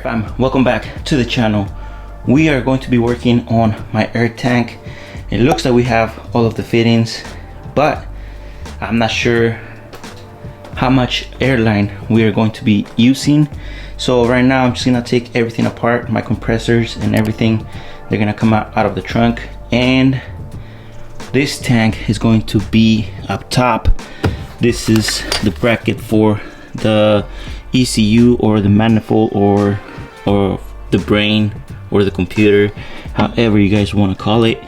fam, welcome back to the channel. We are going to be working on my air tank. It looks like we have all of the fittings, but I'm not sure how much airline we are going to be using. So right now I'm just gonna take everything apart, my compressors and everything. They're gonna come out of the trunk, and this tank is going to be up top. This is the bracket for the ECU or the manifold or the brain or the computer, however you guys want to call it.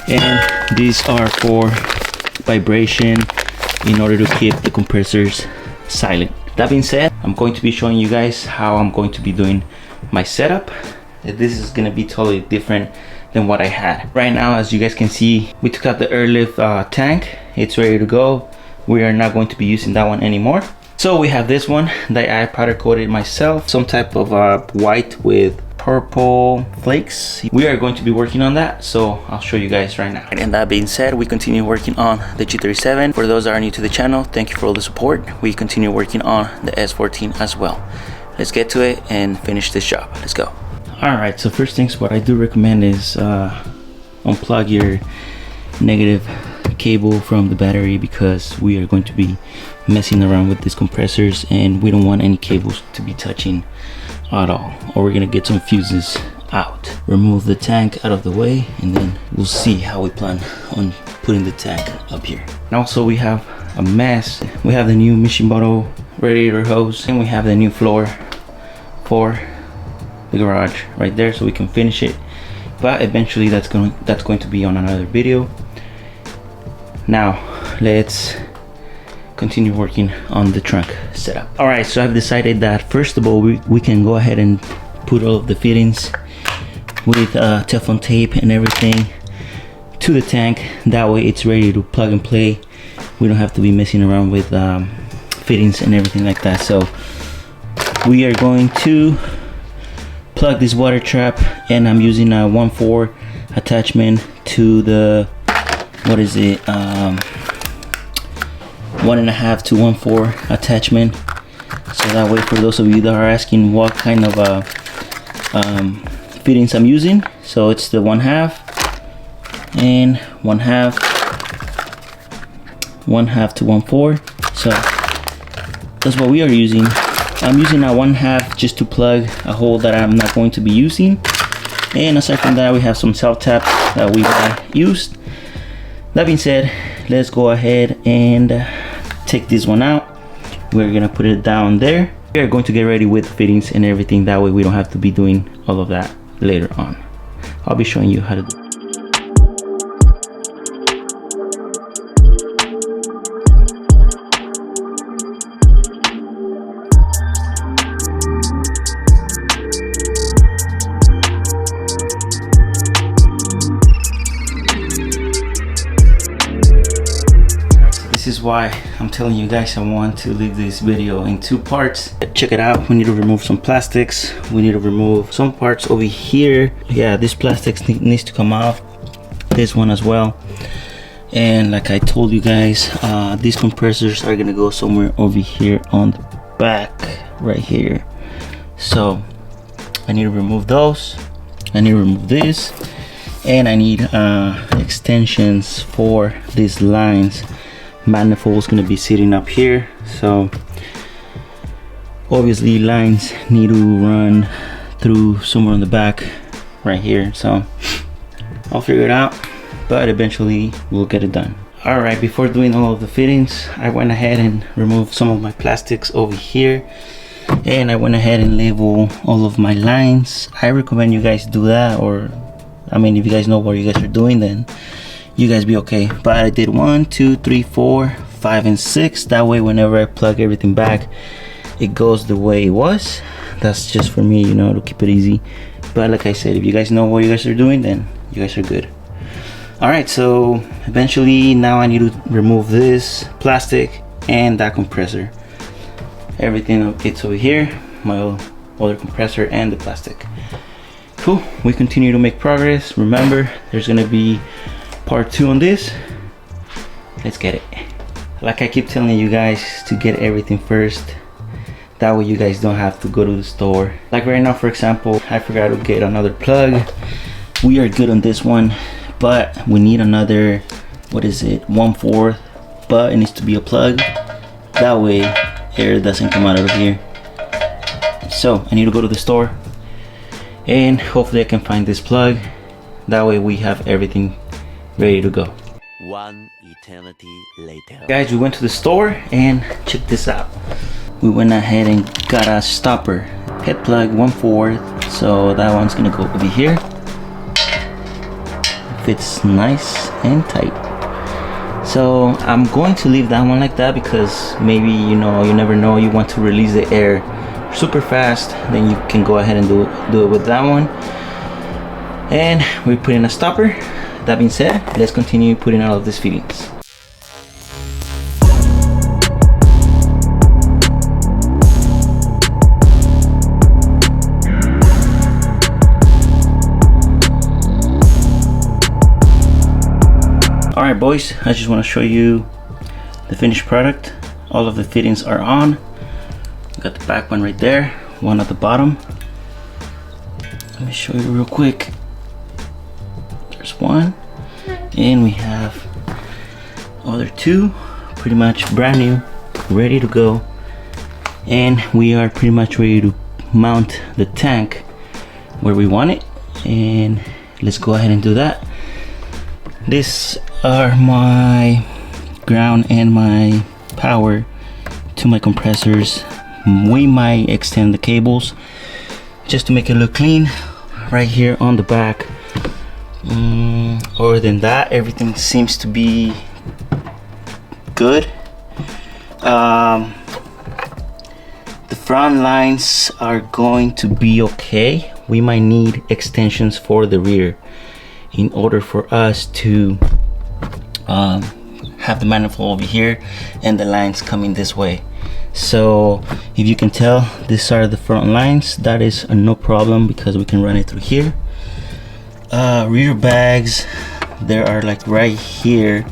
And these are for vibration in order to keep the compressors silent. That being said, I'm going to be showing you guys how I'm going to be doing my setup. This is going to be totally different than what I had. Right now, as you guys can see, we took out the AIRLIFT tank. It's ready to go. We are not going to be using that one anymore. So we have this one that I powder coated myself, some type of white with purple flakes. We are going to be working on that, so I'll show you guys right now. And that being said, we continue working on the G37. For those that are new to the channel, thank you for all the support. We continue working on the S14 as well. Let's get to it and finish this job. Let's go. Alright, so first things, what I do recommend is unplug your negative cable from the battery, because we are going to be messing around with these compressors and we don't want any cables to be touching at all, or we're gonna get some fuses out. Remove the tank out of the way, and then we'll see how we plan on putting the tank up here. And also we have a mess. We have the new machine bottle radiator hose, and we have the new floor for the garage right there, so we can finish it, but eventually that's going to be on another video. Now let's continue working on the trunk setup. All right, so I've decided that first of all we can go ahead and put all of the fittings with Teflon tape and everything to the tank. That way it's ready to plug and play. We don't have to be messing around with fittings and everything like that. So we are going to plug this water trap, and I'm using a 1/4 attachment to the, what is it, 1.5 to 1/4 attachment. So that way, for those of you that are asking what kind of fittings I'm using, so it's the 1/2 and 1/2 to 1/4. So that's what we are using. I'm using a 1/2 just to plug a hole that I'm not going to be using, and aside from that we have some self taps that we used. That being said, let's go ahead and take this one out. We're gonna put it down there. We are going to get ready with fittings and everything. That way we don't have to be doing all of that later on. I'll be showing you how to do it. This is why I'm telling you guys I want to leave this video in 2 parts. Check it out. We need to remove some plastics. We need to remove some parts over here. Yeah, this plastic needs to come off. This one as well. And like I told you guys, these compressors are gonna go somewhere over here on the back right here. So I need to remove those. I need to remove this, and I need extensions for these lines. Manifold is going to be sitting up here, so obviously lines need to run through somewhere on the back right here. So I'll figure it out, but eventually we'll get it done. All right, before doing all of the fittings, I went ahead and removed some of my plastics over here, and I went ahead and label all of my lines. I recommend you guys do that, or I mean, if you guys know what you guys are doing, then you guys be okay. But I did 1, 2, 3, 4, 5, and 6. That way whenever I plug everything back, it goes the way it was. That's just for me, you know, to keep it easy. But like I said, if you guys know what you guys are doing, then you guys are good. All right, so eventually now I need to remove this plastic and that compressor. Everything gets over here, my other compressor and the plastic. Cool, we continue to make progress. Remember, there's gonna be part 2 on this. Let's get it. Like I keep telling you guys to get everything first, That way you guys don't have to go to the store. Like right now, for example, I forgot to get another plug. We are good on this one, but we need another, what is it, 1/4, but it needs to be a plug. That way air doesn't come out of here. So I need to go to the store and hopefully I can find this plug. That way we have everything ready to go. One eternity later. Guys, we went to the store and check this out. We went ahead and got a stopper. Head plug 1/4. So that one's gonna go over here. Fits nice and tight. So I'm going to leave that one like that because maybe, you know, you never know, you want to release the air super fast, then you can go ahead and do it with that one. And we put in a stopper. That being said, let's continue putting all of these fittings. Alright boys, I just want to show you the finished product. All of the fittings are on. Got the back one right there, one at the bottom. Let me show you real quick. There's one, and we have other two, pretty much brand new, ready to go. And we are pretty much ready to mount the tank where we want it. And let's go ahead and do that. These are my ground and my power to my compressors. We might extend the cables just to make it look clean right here on the back. Other than that, everything seems to be good. The front lines are going to be okay. We might need extensions for the rear in order for us to have the manifold over here and the lines coming this way. So if you can tell, these are the front lines. That is a no problem because we can run it through here. Rear bags, there are like right here.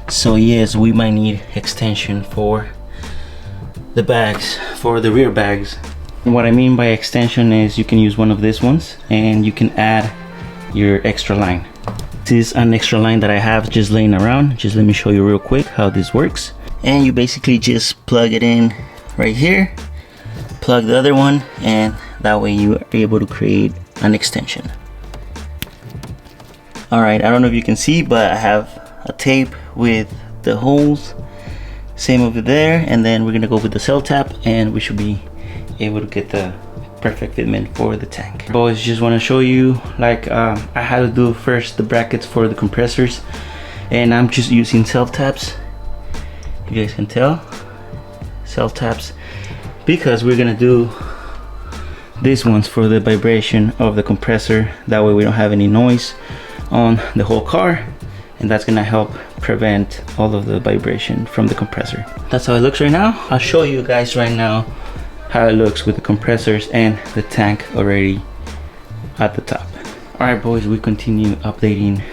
So yes, we might need extension for the bags, for the rear bags. And what I mean by extension is you can use one of these ones and you can add your extra line. This is an extra line that I have just laying around. Just let me show you real quick how this works. And you basically just plug it in right here, plug the other one, and that way you are able to create an extension. Alright, I don't know if you can see, but I have a tape with the holes, same over there, and then we're gonna go with the cell tap and we should be able to get the perfect fitment for the tank. Boys, just want to show you, like I had to do first the brackets for the compressors, and I'm just using self taps. You guys can tell, self taps, because we're gonna do these ones for the vibration of the compressor. That way we don't have any noise on the whole car, and that's gonna help prevent all of the vibration from the compressor. That's how it looks right now. I'll show you guys right now how it looks with the compressors and the tank already at the top. Alright boys, we continue updating.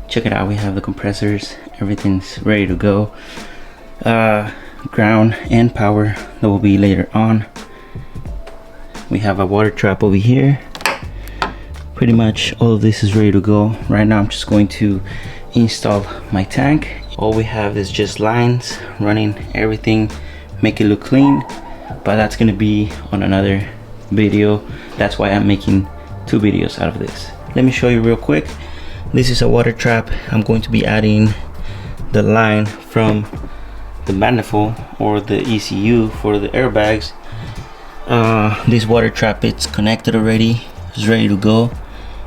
Check it out, we have the compressors, everything's ready to go. Ground and power, that will be later on. We have a water trap over here. Pretty much all of this is ready to go. Right now I'm just going to install my tank. All we have is just lines running everything, make it look clean, but that's gonna be on another video. That's why I'm making 2 videos out of this. Let me show you real quick. This is a water trap. I'm going to be adding the line from the manifold or the ECU for the airbags. This water trap, it's connected already, it's ready to go.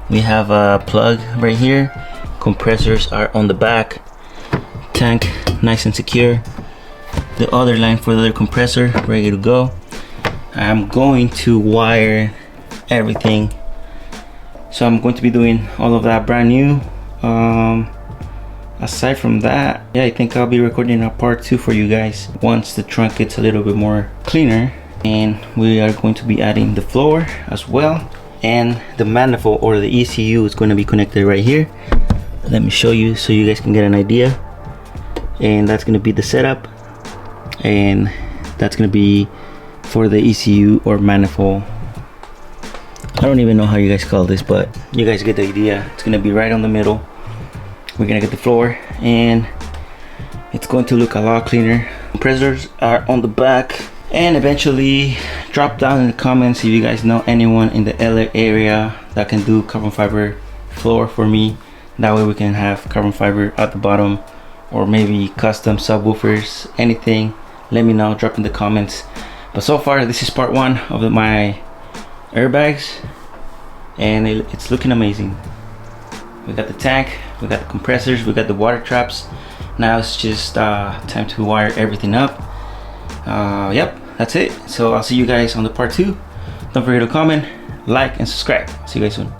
We have a plug right here. Compressors are on the back. Tank nice and secure. The other line for the other compressor ready to go. I'm going to wire everything, so I'm going to be doing all of that brand new. Aside from that, yeah, I think I'll be recording a part 2 for you guys once the trunk gets a little bit more cleaner. And we are going to be adding the floor as well, and the manifold or the ECU is going to be connected right here. Let me show you so you guys can get an idea. And that's going to be the setup, and that's going to be for the ECU or manifold. I don't even know how you guys call this, but you guys get the idea. It's gonna be right on the middle. We're gonna get the floor, and it's going to look a lot cleaner. Compressors are on the back. And eventually drop down in the comments if you guys know anyone in the LA area that can do carbon fiber floor for me. That way we can have carbon fiber at the bottom, or maybe custom subwoofers, anything. Let me know, drop in the comments. But so far this is part one of my airbags, and it's looking amazing. We got the tank, we got the compressors, we got the water traps. Now it's just time to wire everything up. Yep, that's it. So I'll see you guys on the part two. Don't forget to comment, like, and subscribe. See you guys soon.